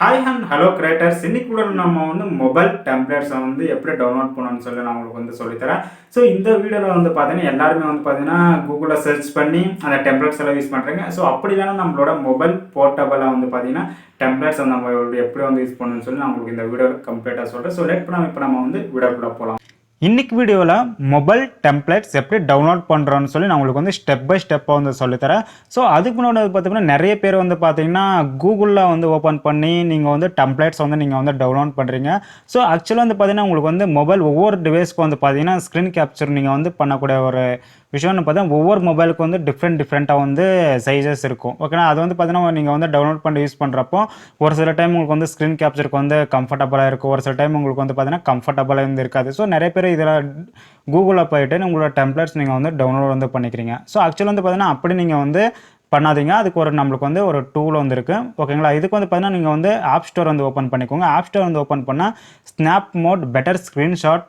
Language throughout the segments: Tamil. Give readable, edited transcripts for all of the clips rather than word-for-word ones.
ஹாய் அண்ட் ஹலோ கிரியேட்டர்ஸ், இன்னைக்கு கூட நம்ம மொபைல் டெம்ப்ளேட்ஸை எப்படி டவுன்லோட் பண்ணணும்னு சொல்லி நான் உங்களுக்கு சொல்லித்தரேன். ஸோ இந்த வீடியோவில் பார்த்தீங்கன்னா எல்லாருமே பார்த்தீங்கன்னா கூகுளில் சர்ச் பண்ணி அந்த டெம்ப்ளேட்ஸ் எல்லாம் யூஸ் பண்ணுறீங்க. ஸோ அப்படி இல்லைனா நம்மளோட மொபைல் போர்ட்டபிளாக பார்த்தீங்கன்னா டெம்ப்ளேட்ஸ் நம்ம எப்படி யூஸ் பண்ணணும்னு சொல்லி நான் உங்களுக்கு இந்த வீடியோவில் கம்ப்ளீட்டாக சொல்கிறேன். ஸோ லெட் பண்ணாமல் இப்போ நம்ம வீடியோக்குள்ளே போகலாம். இன்னைக்கு வீடியோவில் மொபைல் டெம்ப்ளேட்ஸ் எப்படி டவுன்லோட் பண்ணுறோன்னு சொல்லி நான் உங்களுக்கு ஸ்டெப் பை ஸ்டெப்பாக சொல்லித்தரேன். ஸோ அதுக்கு முன்னாடி பார்த்தீங்கன்னா நிறைய பேர் பார்த்தீங்கன்னா கூகுளில் ஓப்பன் பண்ணி நீங்கள் டெம்ப்ளேட்ஸ் நீங்கள் டவுன்லோட் பண்ணுறீங்க. ஸோ ஆக்சுவலாக பார்த்தீங்கன்னா உங்களுக்கு மொபைல் ஒவ்வொரு டிவைஸ்க்கு பார்த்தீங்கன்னா ஸ்க்ரீன் கேப்சர் நீங்கள் பண்ணக்கூடிய ஒரு விஷயம்னு பார்த்தா ஒவ்வொரு மொபைலுக்கு டிஃப்ரெண்ட்டாக சைஸஸ் இருக்கும். ஓகேனா அது பார்த்தீங்கன்னா நீங்கள் டவுன்லோட் பண்ணி யூஸ் பண்ணுறப்போ ஒரு சில டைம் உங்களுக்கு ஸ்க்ரீன் கேப்சருக்கு கம்ஃபர்டபுளாக இருக்கும், ஒரு சில டைம் உங்களுக்கு பார்த்தீங்கன்னா கம்ஃபர்டபுளாக இருக்காது. ஸோ நிறைய பேர் இதில் கூகுளில் போயிட்டு உங்களோட டெம்ப்ளேட்ஸ் நீங்கள் டவுன்லோட் பண்ணிக்கிறீங்க. ஸோ ஆக்சுவலாக பார்த்தீங்கன்னா அப்படி நீங்கள் பண்ணாதீங்க. அதுக்கு நம்மளுக்கு ஒரு டூல் இருக்குது. ஓகேங்களா, இதுக்கு பார்த்தீங்கன்னா நீங்கள் ஆப் ஸ்டோர் ஓப்பன் பண்ணிக்கோங்க. ஆப் ஸ்டோர் ஓப்பன் பண்ணால் snap mod better screenshot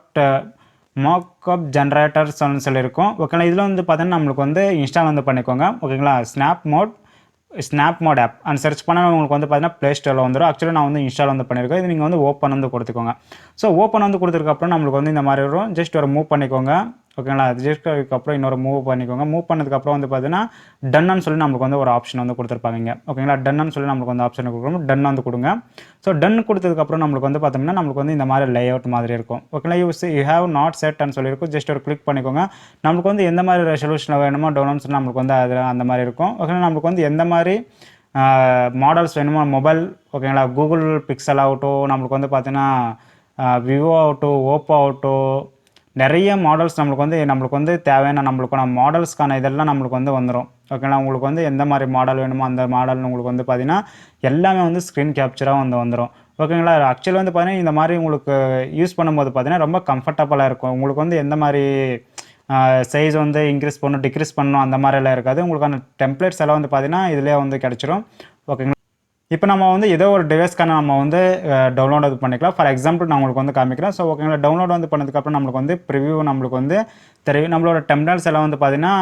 markup ஜென்ரேட்டர்ஸ்னு சொல்லியிருக்கோம். ஓகேங்களா, இதில் பார்த்தீங்கன்னா நம்மளுக்கு இன்ஸ்டால் பண்ணிக்கோங்க. ஓகேங்களா, snap mod app and search பண்ணால் உங்களுக்கு பார்த்தீங்கன்னா ப்ளே ஸ்டோரில் வந்துடும். ஆக்சுவலாக நான் இன்ஸ்டால் பண்ணியிருக்கேன். இது நீங்கள் ஓப்பன் கொடுத்துக்கோங்க. ஸோ ஓப்பன் கொடுத்ததுக்கப்புறம் நம்மளுக்கு இந்த மாதிரி வரும். ஜஸ்ட் ஒரு மூவ் பண்ணிக்கோங்க. ஓகேங்களா, ஜஸ்ட் அதுக்கப்புறம் இன்னொரு மூவ் பண்ணிக்கோங்க. மூவ் பண்ணதுக்கப்புறம் பார்த்தீங்கன்னா டன்னு சொல்லி நம்மளுக்கு ஒரு ஆப்ஷன் கொடுத்துருப்பாங்க. ஓகேங்களா, டன்னு சொல்லி நம்மளுக்கு ஆப்ஷன் கொடுக்கணும். டன் கொடுங்க. ஸோ டன் கொடுத்ததுக்கப்புறம் நம்மளுக்கு பார்த்தோம்னா நம்மளுக்கு இந்த மாதிரி லேஅவுட் மாதிரி இருக்கும். ஓகேங்களா, யூ ஹேவ் நாட் செட்னு சொல்லியிருக்கும். ஜஸ்ட் ஒரு கிளிக் பண்ணிக்கோங்க. நம்மளுக்கு எந்த மாதிரி ரெசல்யூஷனில் வேணுமோ டவுன்லோட் சொல்லி நம்மளுக்கு அதில் அந்த மாதிரி இருக்கும். ஓகேங்களா, நம்மளுக்கு எந்த மாதிரி மாடல்ஸ் வேணுமோ மொபைல், ஓகேங்களா, கூகுள் பிக்சல் ஆகட்டும், நம்மளுக்கு பார்த்தீங்கன்னா விவோ ஆகட்டும், ஓப்போ ஆகட்டும், நிறைய மாடல்ஸ் நம்மளுக்கு தேவையான நம்மளுக்கான மாடல்ஸ்க்கான இதெல்லாம் நம்மளுக்கு வந்துடும். ஓகேங்களா, உங்களுக்கு எந்த மாதிரி மாடல் வேணுமோ அந்த மாடல் உங்களுக்கு பார்த்தீங்கன்னா எல்லாமே ஸ்க்ரீன் கேப்சராக வந்துடும். ஓகேங்களா, ஆக்சுவலி பார்த்தீங்கன்னா இந்த மாதிரி உங்களுக்கு யூஸ் பண்ணும்போது பார்த்தீங்கன்னா ரொம்ப கம்ஃபர்டபுளாக இருக்கும். உங்களுக்கு எந்த மாதிரி சைஸ் இன்க்ரீஸ் பண்ணணும் டிக்ரீஸ் பண்ணணும் அந்த மாதிரிலாம் இருக்காது. உங்களுக்கான டெம்ப்ளேட்ஸ் எல்லாம் பார்த்தீங்கன்னா இதிலே கிடச்சிரும். ஓகேங்களா, இப்போ நம்ம ஏதோ ஒரு டிவைஸ்க்கான நம்ம டவுன்லோட் பண்ணிக்கலாம். ஃபார் எக்ஸாம்பிள் நான் உங்களுக்கு காமிக்கிறேன். ஸோ ஓகேங்களா, டவுன்லோட் பண்ணதுக்கப்புறம் நம்மளுக்கு ப்ரிவியூ நம்மளுக்கு தெரியும். நம்மளோட டெம்ப்ளேட்ஸ் எல்லாம் பார்த்தீங்கன்னா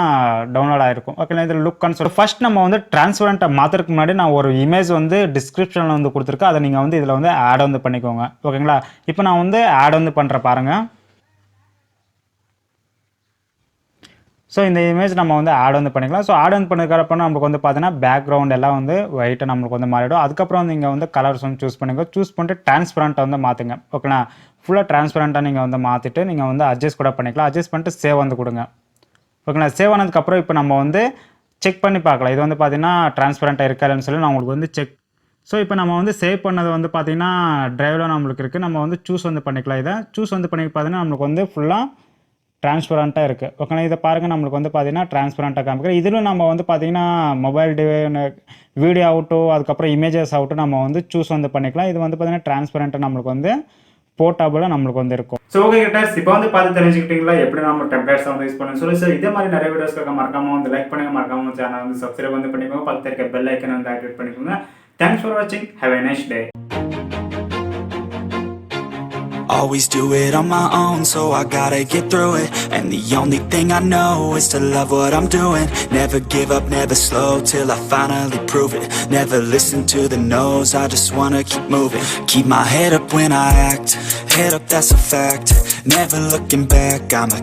டவுன்லோட் ஆகிருக்கும். ஓகேங்களா, இதில் லுக்னு சொல்லி ஃபஸ்ட் நம்ம ட்ரான்ஸ்பரண்ட்டை மாற்றுறதுக்கு முன்னாடி நான் ஒரு இமேஜ் டிஸ்கிரிப்ஷனில் கொடுத்துருக்கேன். அதை நீங்கள் இதில் ஆட் பண்ணிக்கோங்க. ஓகேங்களா, இப்போ நான் ஆட் பண்ணுறேன் பாருங்கள். ஸோ இந்த இமேஜ் நம்ம ஆட் பண்ணிக்கலாம். ஸோ ஆட் பண்ணதுக்கப்புறம் நம்மளுக்கு பார்த்தீங்கன்னா பேக்ரவுண்ட் எல்லாம் ஒயிட்டாக நம்மளுக்கு மாறிடும். அதுக்கப்புறம் நீங்கள் கலர்ஸ் சூஸ் பண்ணிக்கோ. சூஸ் பண்ணிட்டு டிரான்ஸ்பரண்ட்டை மாற்றுங்க. ஓகேங்களா, ஃபுல்லாக டிரான்ஸ்பரண்ட்டாக நீங்கள் மாற்றிட்டு நீங்கள் அட்ஜஸ்ட் கூட பண்ணிக்கலாம். அட்ஜஸ்ட் பண்ணிட்டு சேவ் கொடுங்க. ஓகேங்களா, சேவ் ஆனதுக்கப்புறம் இப்போ நம்ம செக் பண்ணி பார்க்கலாம். இது பார்த்தீங்கன்னா டிரான்ஸ்பரண்ட்டாக இருக்காதுன்னு சொல்லி நான் உங்களுக்கு செக். ஸோ இப்போ நம்ம சேவ் பண்ணது பார்த்தீங்கன்னா டிரைவில் நம்மளுக்கு இருக்குது. நம்ம சூஸ் பண்ணிக்கலாம். இதை சூஸ் பண்ணி பார்த்தீங்கன்னா நம்மளுக்கு ஃபுல்லாக டிரான்ஸ்பரண்ட்டாக இருக்குது. ஓகேங்களா, இதை பாருங்கள். நம்மளுக்கு பார்த்தீங்கன்னா டிரான்ஸ்பரண்ட்டாக காமிக்கிறேன். இதில் நம்ம பார்த்தீங்கன்னா மொபைல் வீடியோ ஆகட்டும், அதுக்கப்புறம் இமேஜஸ் ஆகட்டும் நம்ம சூஸ் பண்ணிக்கலாம். இது பார்த்தீங்கன்னா டிரான்ஸ்பரண்ட்டாக நம்மளுக்கு போர்ட்டபிளாக நம்மளுக்கு இருக்கும். ஸோ ஓகே கிட்டஸ், இப்போ பார்த்து தெரிஞ்சுக்கிட்டீங்களா எப்படி நம்ம டெம்ப்ளேட்ஸ் யூஸ் பண்ணணும் சொல்லி. ஸோ இதே மாதிரி நிறைய வீடியோஸ்க்காக மறக்காமல் லைக் பண்ணுங்க, மறக்காமல் சேனல் சப்ஸ்கிரைப் பண்ணிக்கோங்க, பக்கத்தில் இருக்க பெல் ஐக்கன் ஆக்டிவேட் பண்ணிக்கோங்க. தேங்க்ஸ் ஃபார் வாட்சிங். Have a nice day. Always do it on my own, so I gotta get through it. And the only thing I know is to love what I'm doing. Never give up, never slow, till I finally prove it. Never listen to the no's, I just wanna keep moving. Keep my head up when I act, head up, that's a fact. Never looking back, I'm a